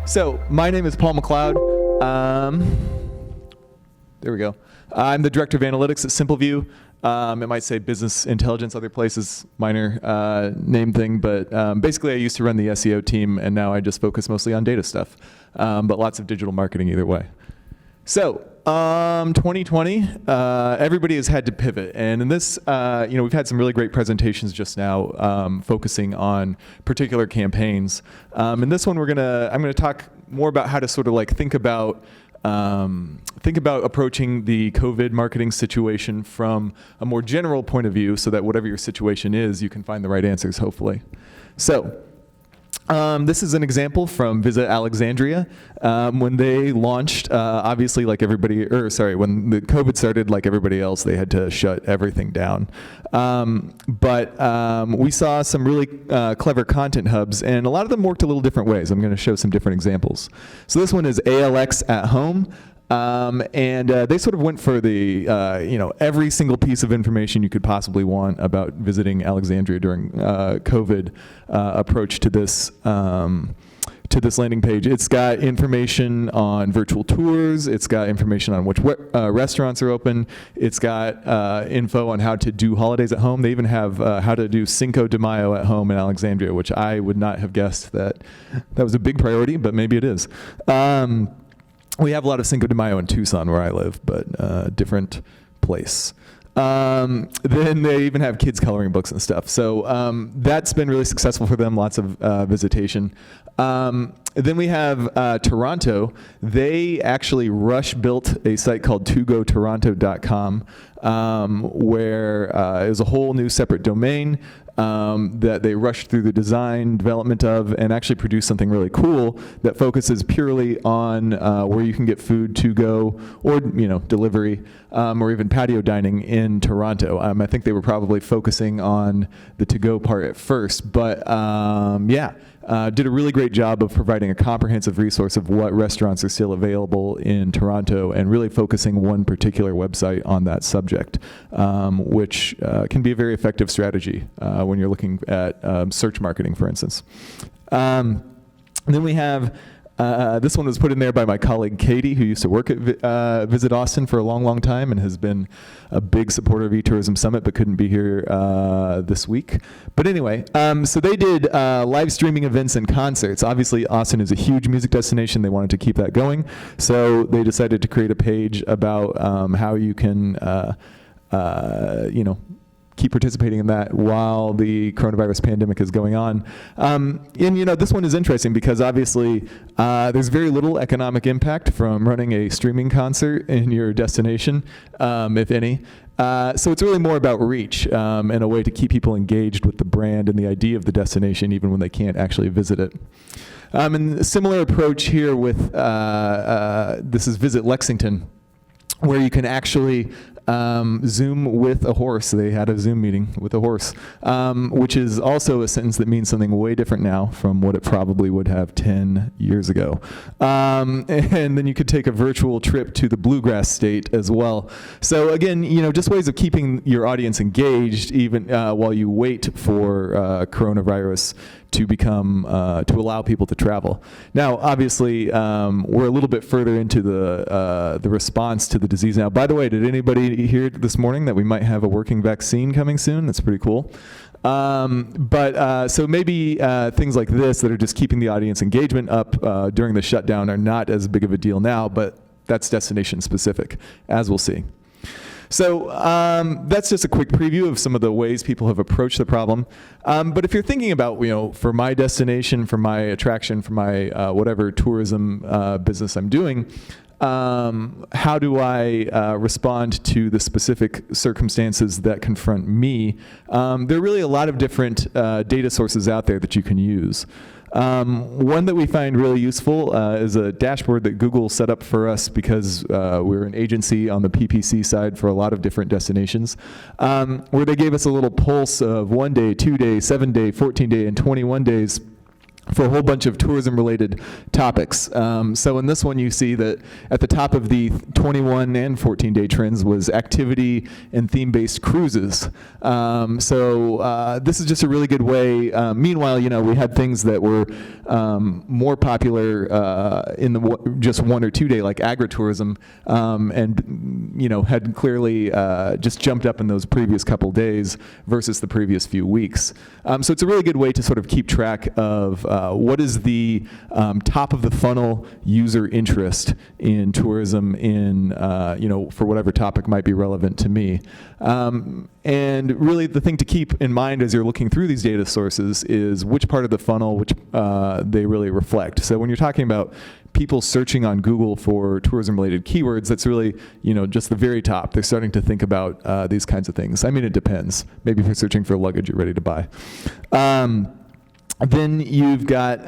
So, my name is Paul McLeod. There we go. I'm the Director of Analytics at Simpleview. It might say Business Intelligence, other places, minor name thing, but basically I used to run the SEO team, and now I just focus mostly on data stuff, but lots of digital marketing either way. So, 2020, everybody has had to pivot, and in this, we've had some really great presentations just now, focusing on particular campaigns. In this one, I'm gonna talk more about how to sort of like think about approaching the COVID marketing situation from a more general point of view, so that whatever your situation is, you can find the right answers, hopefully. So. This is an example from Visit Alexandria. When they launched, obviously when the COVID started, like everybody else, they had to shut everything down. But we saw some really clever content hubs, and a lot of them worked a little different ways. I'm going to show some different examples. So this one is ALX at home. And they sort of went for the, every single piece of information you could possibly want about visiting Alexandria during COVID approach to this landing page. It's got information on virtual tours. It's got information on which restaurants are open. It's got info on how to do holidays at home. They even have how to do Cinco de Mayo at home in Alexandria, which I would not have guessed that was a big priority, but maybe it is. We have a lot of Cinco de Mayo in Tucson, where I live, but different place. Then they even have kids coloring books and stuff. So that's been really successful for them, lots of visitation. Then we have Toronto. They actually rush built a site called togotoronto.com, where it was a whole new separate domain that they rushed through the design, development of, and actually produced something really cool that focuses purely on where you can get food to go, or delivery, or even patio dining in Toronto. I think they were probably focusing on the to-go part at first, but did a really great job of providing a comprehensive resource of what restaurants are still available in Toronto, and really focusing one particular website on that subject, which can be a very effective strategy when you're looking at search marketing, for instance. Then we have this one was put in there by my colleague Katie, who used to work at Visit Austin for a long, long time and has been a big supporter of eTourism Summit, but couldn't be here this week. But anyway, so they did live streaming events and concerts. Obviously, Austin is a huge music destination. They wanted to keep that going. So they decided to create a page about how you can, keep participating in that while the coronavirus pandemic is going on. And this one is interesting because obviously there's very little economic impact from running a streaming concert in your destination, if any. So it's really more about reach and a way to keep people engaged with the brand and the idea of the destination, even when they can't actually visit it. And a similar approach here with, this is Visit Lexington, where you can actually Zoom with a horse. They had a Zoom meeting with a horse, which is also a sentence that means something way different now from what it probably would have 10 years ago. And then you could take a virtual trip to the bluegrass state as well. So again, just ways of keeping your audience engaged even while you wait for coronavirus to to allow people to travel. Now, obviously, we're a little bit further into the response to the disease now. By the way, did anybody hear this morning that we might have a working vaccine coming soon? That's pretty cool. So maybe things like this that are just keeping the audience engagement up during the shutdown are not as big of a deal now, but that's destination specific, as we'll see. So that's just a quick preview of some of the ways people have approached the problem. But if you're thinking about, for my destination, for my attraction, for my whatever tourism business I'm doing, how do I respond to the specific circumstances that confront me? There are really a lot of different data sources out there that you can use. One that we find really useful is a dashboard that Google set up for us because we're an agency on the PPC side for a lot of different destinations, where they gave us a little pulse of 1 day, 2 days, 7 day, 14 day, and 21 days for a whole bunch of tourism-related topics. So in this one, you see that at the top of the 21 and 14-day trends was activity and theme-based cruises. So this is just a really good way. Meanwhile, we had things that were more popular in the just 1 or 2 day, like agritourism, and had clearly just jumped up in those previous couple days versus the previous few weeks. So it's a really good way to sort of keep track of what is the top of the funnel user interest in tourism for whatever topic might be relevant to me. And really the thing to keep in mind as you're looking through these data sources is which part of the funnel which they really reflect. So when you're talking about people searching on Google for tourism-related keywords, that's really, just the very top. They're starting to think about these kinds of things. I mean, it depends. Maybe if you're searching for luggage you're ready to buy. Then you've got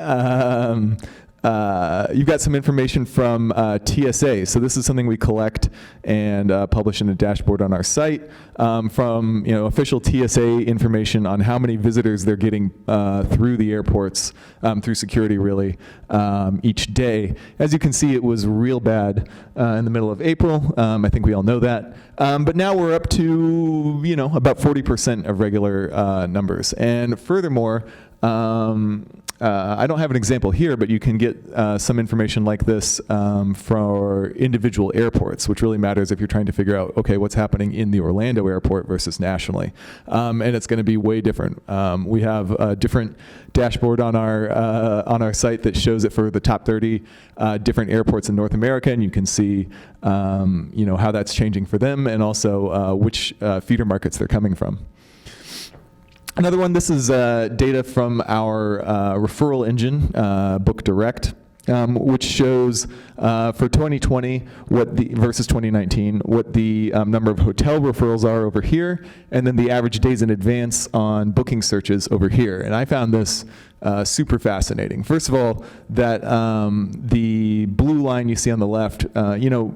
some information from TSA. So this is something we collect and publish in a dashboard on our site from official TSA information on how many visitors they're getting through the airports, through security really, each day. As you can see, it was real bad in the middle of April. I think we all know that. But now we're up to about 40% of regular numbers. And furthermore, I don't have an example here, but you can get some information like this for individual airports, which really matters if you're trying to figure out, okay, what's happening in the Orlando airport versus nationally. And it's going to be way different. We have a different dashboard on our site that shows it for the top 30 different airports in North America, and you can see how that's changing for them, and also which feeder markets they're coming from. Another one, this is data from our referral engine, Book Direct, which shows for 2020 versus 2019 what the number of hotel referrals are over here, and then the average days in advance on booking searches over here. And I found this super fascinating. First of all, that the blue line you see on the left,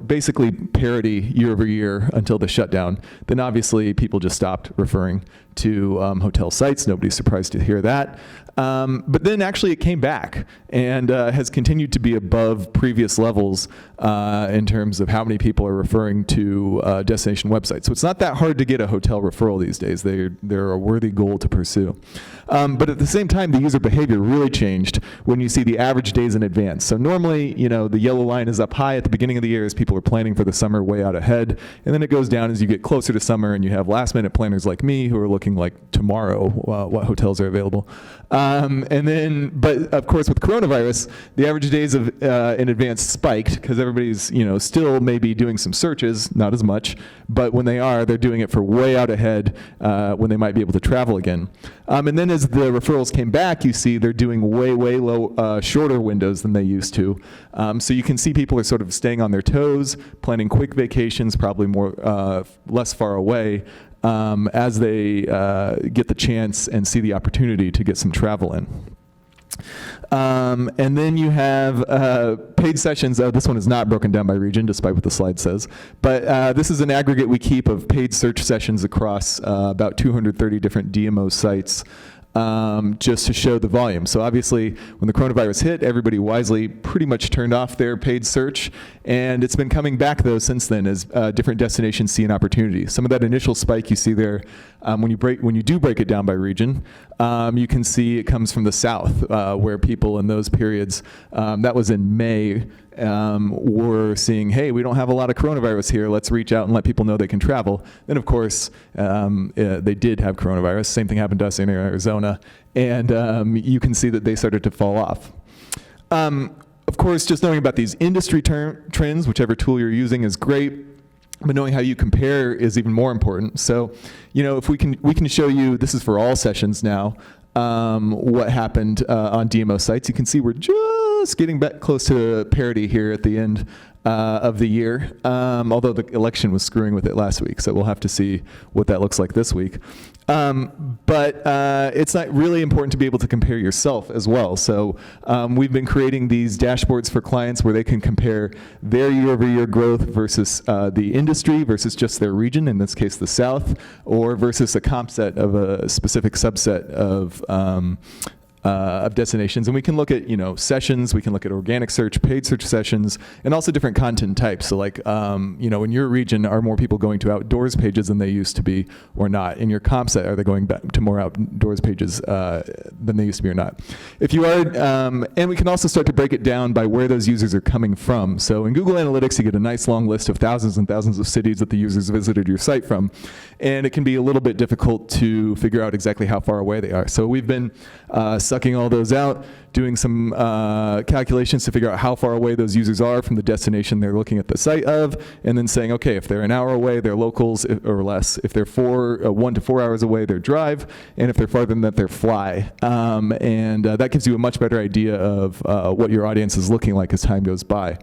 basically parity year over year until the shutdown. Then obviously people just stopped referring to hotel sites. Nobody's surprised to hear that. But then actually it came back and has continued to be above previous levels in terms of how many people are referring to destination websites. So it's not that hard to get a hotel referral these days. They're a worthy goal to pursue. But at the same time, the user behavior really changed when you see the average days in advance. So normally, the yellow line is up high at the beginning of the year as people are planning for the summer way out ahead. And then it goes down as you get closer to summer and you have last minute planners like me who are looking like tomorrow what hotels are available. But of course with coronavirus, the average days of in advance spiked because everybody's still maybe doing some searches, not as much, but when they are, they're doing it for way out ahead when they might be able to travel again. And then as the referrals came back, you see they're doing way low, shorter windows than they used to. So you can see people are sort of staying on their toes, planning quick vacations, probably less far away, as they get the chance and see the opportunity to get some travel in. And then you have paid sessions. This one is not broken down by region, despite what the slide says. But this is an aggregate we keep of paid search sessions across about 230 different DMO sites. Just to show the volume. So obviously, when the coronavirus hit, everybody wisely pretty much turned off their paid search, and it's been coming back though since then as different destinations see an opportunity. Some of that initial spike you see there, when you do break it down by region, you can see it comes from the south, where people in those periods, that was in May, were seeing, hey, we don't have a lot of coronavirus here, let's reach out and let people know they can travel. Then of course, they did have coronavirus. Same thing happened to us in Arizona, and you can see that they started to fall off. Of course, just knowing about these industry trends, whichever tool you're using is great, but knowing how you compare is even more important. So, if we can show you, this is for all sessions now, what happened on DMO sites. You can see we're just getting back close to parity here at the end of the year, although the election was screwing with it last week, so we'll have to see what that looks like this week. But it's not really important to be able to compare yourself as well. So we've been creating these dashboards for clients where they can compare their year-over-year growth versus the industry versus just their region, in this case the South, or versus a comp set of a specific subset of destinations, and we can look at sessions, we can look at organic search, paid search sessions, and also different content types. So like in your region, are more people going to outdoors pages than they used to be or not? In your comp set, are they going back to more outdoors pages than they used to be or not? If you are, and we can also start to break it down by where those users are coming from. So in Google Analytics, you get a nice long list of thousands and thousands of cities that the users visited your site from, and it can be a little bit difficult to figure out exactly how far away they are. So we've been sucking all those out, doing some calculations to figure out how far away those users are from the destination they're looking at the site of, and then saying, okay, if they're an hour away, they're locals or less. If they're 1 to 4 hours away, they're drive, and if they're farther than that, they're fly. And that gives you a much better idea of what your audience is looking like as time goes by.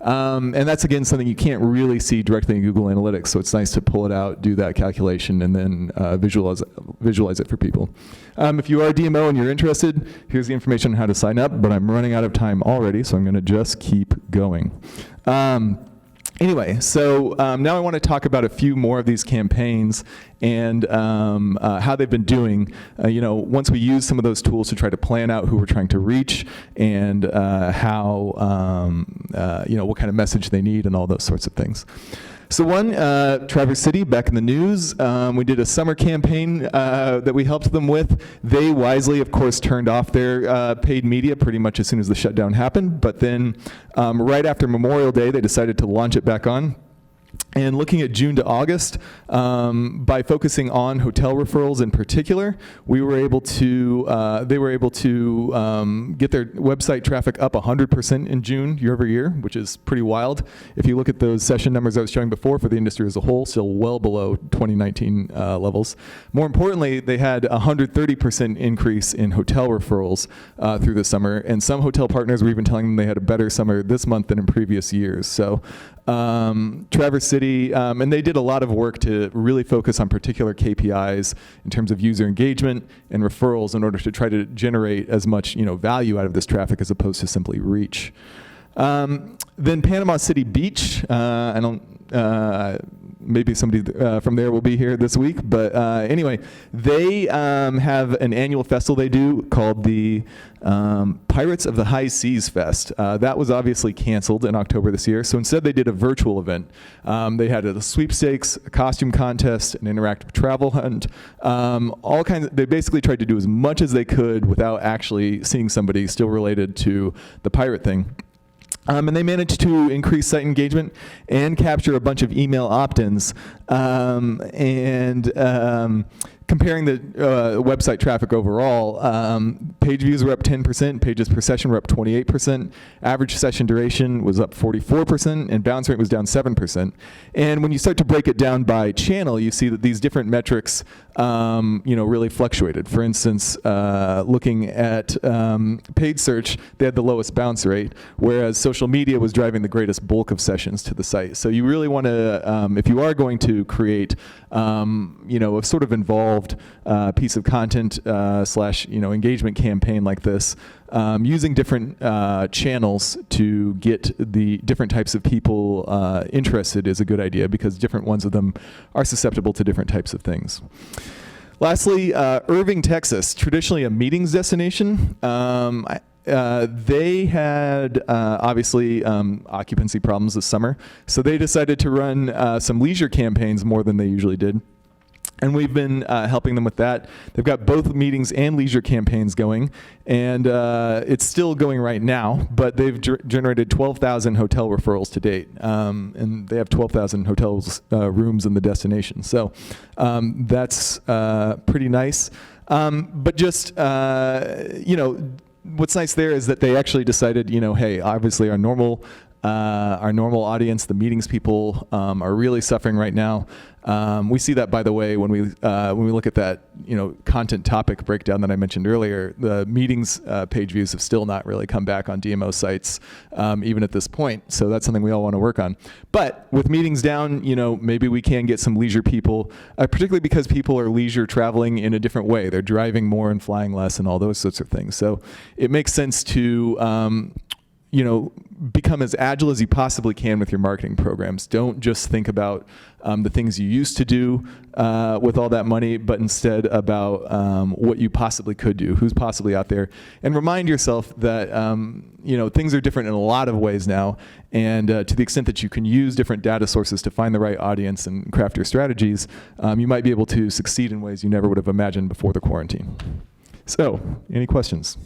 And that's, again, something you can't really see directly in Google Analytics, so it's nice to pull it out, do that calculation, and then visualize it for people. If you are a DMO and you're interested, here's the information on how to sign up, but I'm running out of time already, so I'm going to just keep going. Anyway, so now I want to talk about a few more of these campaigns and how they've been doing. Once we use some of those tools to try to plan out who we're trying to reach and how, what kind of message they need and all those sorts of things. So one, Traverse City, back in the news, we did a summer campaign that we helped them with. They wisely, of course, turned off their paid media pretty much as soon as the shutdown happened, but then right after Memorial Day, they decided to launch it back on. And looking at June to August, by focusing on hotel referrals in particular, they were able to get their website traffic up 100% in June year over year, which is pretty wild. If you look at those session numbers I was showing before for the industry as a whole, still well below 2019 levels. More importantly, they had a 130% increase in hotel referrals through the summer, and some hotel partners were even telling them they had a better summer this month than in previous years. So Traverse City, and they did a lot of work to really focus on particular KPIs in terms of user engagement and referrals in order to try to generate as much value out of this traffic as opposed to simply reach. Then Panama City Beach, maybe somebody from there will be here this week, but anyway, they have an annual festival they do called the Pirates of the High Seas Fest. That was obviously canceled in October this year, so instead they did a virtual event. They had a sweepstakes, a costume contest, an interactive travel hunt, all kinds of, they basically tried to do as much as they could without actually seeing somebody still related to the pirate thing. And they managed to increase site engagement and capture a bunch of email opt-ins. Comparing the website traffic overall, page views were up 10%, pages per session were up 28%, average session duration was up 44%, and bounce rate was down 7%. And when you start to break it down by channel, you see that these different metrics really fluctuated. For instance, looking at paid search, they had the lowest bounce rate, whereas social media was driving the greatest bulk of sessions to the site. So you really want to, if you are going to create, a sort of involved piece of content slash engagement campaign like this, using different channels to get the different types of people interested is a good idea, because different ones of them are susceptible to different types of things. Lastly, Irving, Texas, traditionally a meetings destination. They had obviously occupancy problems this summer, so they decided to run some leisure campaigns more than they usually did. And we've been helping them with that. They've got both meetings and leisure campaigns going, and it's still going right now, but they've generated 12,000 hotel referrals to date, and they have 12,000 hotels rooms in the destination. So that's pretty nice. But just, what's nice there is that they actually decided, hey, obviously our normal audience, the meetings people, are really suffering right now. We see that, by the way, when we look at that content topic breakdown that I mentioned earlier. The meetings page views have still not really come back on DMO sites, even at this point. So that's something we all want to work on. But with meetings down, maybe we can get some leisure people, particularly because people are leisure traveling in a different way. They're driving more and flying less and all those sorts of things. So it makes sense to become as agile as you possibly can with your marketing programs. Don't just think about the things you used to do with all that money, but instead about what you possibly could do, who's possibly out there. And remind yourself that things are different in a lot of ways now, and to the extent that you can use different data sources to find the right audience and craft your strategies, you might be able to succeed in ways you never would have imagined before the quarantine. So, any questions?